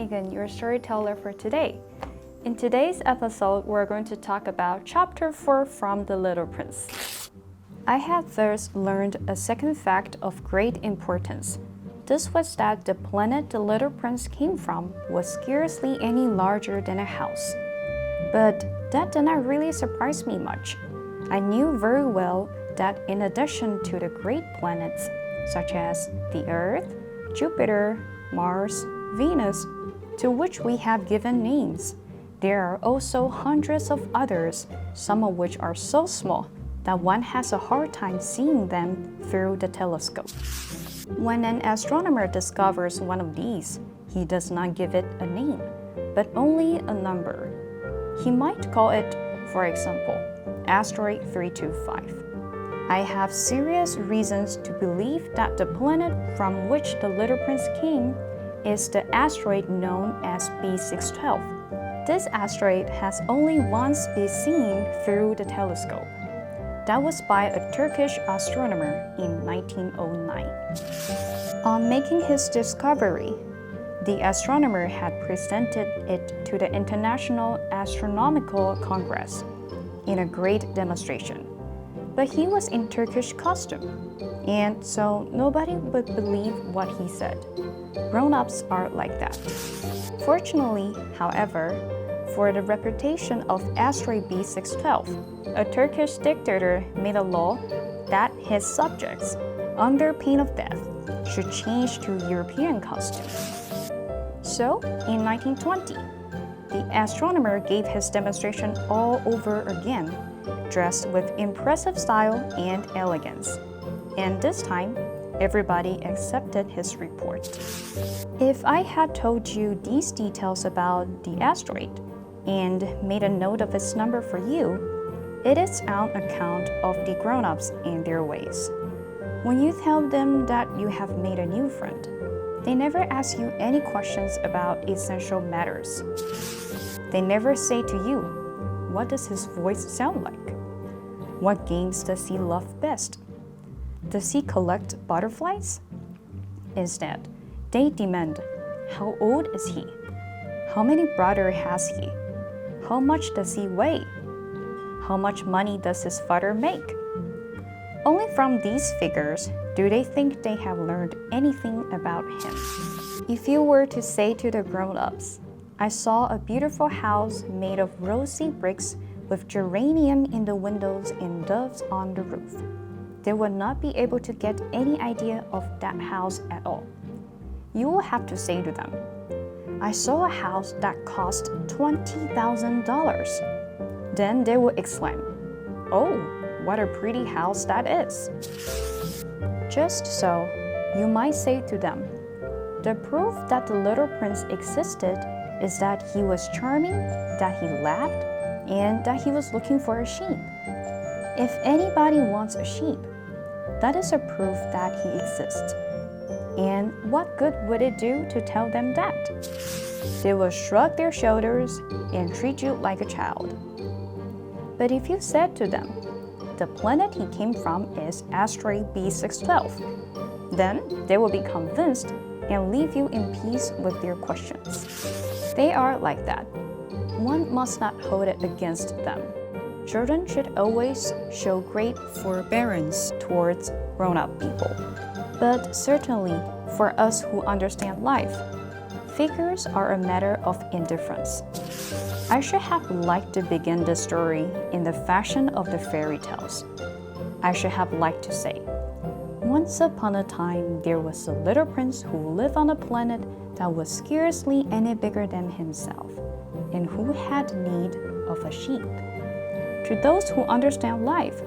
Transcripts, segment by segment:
Megan, your storyteller for today. In today's episode, we're going to talk about Chapter 4 from The Little Prince. I had thus learned a second fact of great importance. This was that the planet the Little Prince came from was scarcely any larger than a house. But that did not really surprise me much. I knew very well that in addition to the great planets, such as the Earth, Jupiter, Mars, Venus, to which we have given names, there are also hundreds of others, some of which are so small that one has a hard time seeing them through the telescope. When an astronomer discovers one of these, he does not give it a name, but only a number. He might call it, for example, Asteroid 325. I have serious reasons to believe that the planet from which the Little Prince came is the asteroid known as B612. This asteroid has only once been seen through the telescope. That was by a Turkish astronomer in 1909. On making his discovery, the astronomer had presented it to the International Astronomical Congress in a great demonstration. But he was in Turkish costume, and so nobody would believe what he said. Grown-ups are like that. Fortunately, however, for the reputation of asteroid B612, a Turkish dictator made a law that his subjects, under pain of death, should change to European costumes. So, in 1920, the astronomer gave his demonstration all over again, dressed with impressive style and elegance. And this time, everybody accepted his report. If I had told you these details about the asteroid and made a note of its number for you, it is on account of the grown-ups and their ways. When you tell them that you have made a new friend, they never ask you any questions about essential matters. They never say to you, "What does his voice sound like? What games does he love best? Does he collect butterflies?" Instead, they demand, "How old is he? How many brothers has he? How much does he weigh? How much money does his father make?" Only from these figures do they think they have learned anything about him. If you were to say to the grown-ups, "I saw a beautiful house made of rosy bricks with geranium in the windows and doves on the roof," they would not be able to get any idea of that house at all. You will have to say to them, "I saw a house that cost $20,000. Then they will exclaim, "Oh, what a pretty house that is." Just so, you might say to them, "The proof that the Little Prince existed is that he was charming, that he laughed, and that he was looking for a sheep. If anybody wants a sheep, that is a proof that he exists. And what good would it do to tell them that? They will shrug their shoulders and treat you like a child." But if you said to them, "The planet he came from is asteroid B612, then they will be convinced and leave you in peace with their questions. They are like that. One must not hold it against them. Children should always show great forbearance towards grown-up people. But certainly, for us who understand life, figures are a matter of indifference. I should have liked to begin the story in the fashion of the fairy tales. I should have liked to say, "Once upon a time, there was a little prince who lived on a planet that was scarcely any bigger than himself, and who had need of a sheep." To those who understand life,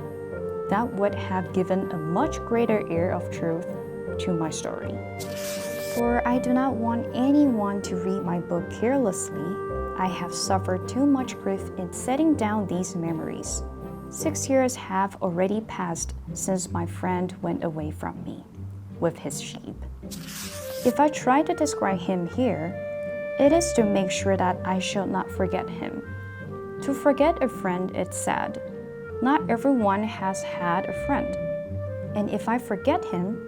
that would have given a much greater air of truth to my story. For I do not want anyone to read my book carelessly. I have suffered too much grief in setting down these memories. 6 years have already passed since my friend went away from me with his sheep. If I try to describe him here, it is to make sure that I shall not forget him. To forget a friend is sad. Not everyone has had a friend. And if I forget him,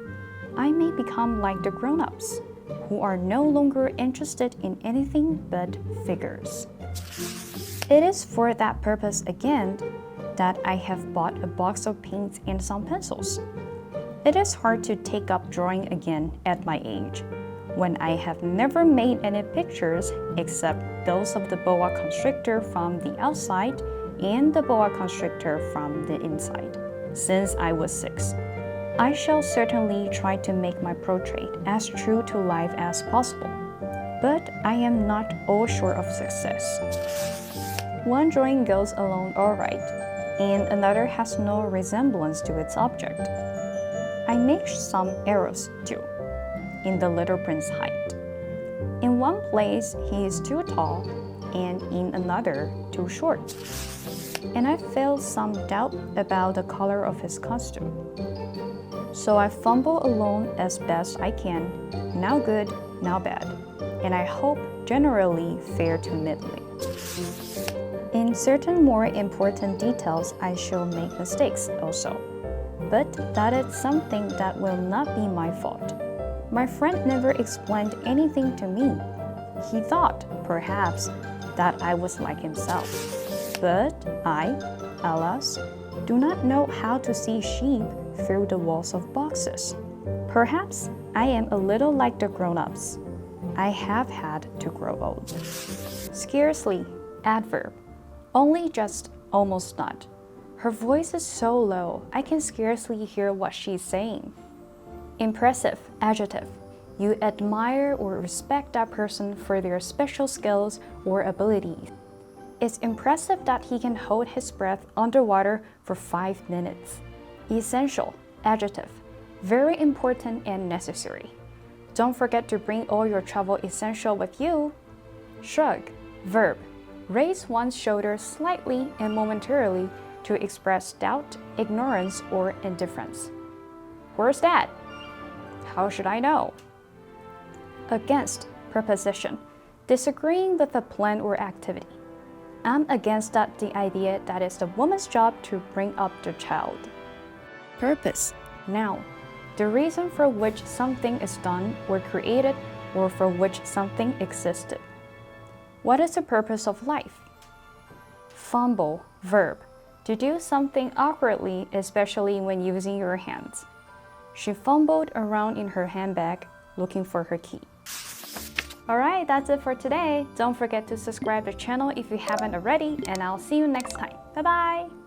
I may become like the grown-ups, who are no longer interested in anything but figures. It is for that purpose again that I have bought a box of paints and some pencils. It is hard to take up drawing again at my age, when I have never made any pictures except those of the boa constrictor from the outside and the boa constrictor from the inside, since I was 6. I shall certainly try to make my portrait as true to life as possible, but I am not all sure of success. One drawing goes along all right, and another has no resemblance to its object. I make some errors too, in the little prince's height. In one place, he is too tall, and in another, too short. And I feel some doubt about the color of his costume. So I fumble along as best I can, now good, now bad, and I hope generally fair to middling. In certain more important details, I shall make mistakes also, but that is something that will not be my fault. My friend never explained anything to me. He thought, perhaps, that I was like himself. But I, alas, do not know how to see sheep through the walls of boxes. Perhaps I am a little like the grown-ups. I have had to grow old. Scarcely, adverb. Only just, almost not. Her voice is so low, I can scarcely hear what she's saying. Impressive, adjective. You admire or respect that person for their special skills or abilities. It's impressive that he can hold his breath underwater for 5 minutes. Essential, adjective. Very important and necessary. Don't forget to bring all your travel essential with you. Shrug, verb. Raise one's shoulders slightly and momentarily to express doubt, ignorance, or indifference. Where's that? How should I know? Against, preposition. Disagreeing with a plan or activity. I'm against the idea that it's the woman's job to bring up the child. Purpose, noun. The reason for which something is done or created or for which something existed. What is the purpose of life? Fumble, verb. To do something awkwardly, especially when using your hands. She fumbled around in her handbag looking for her key. Alright, that's it for today. Don't forget to subscribe to the channel if you haven't already, and I'll see you next time. Bye bye!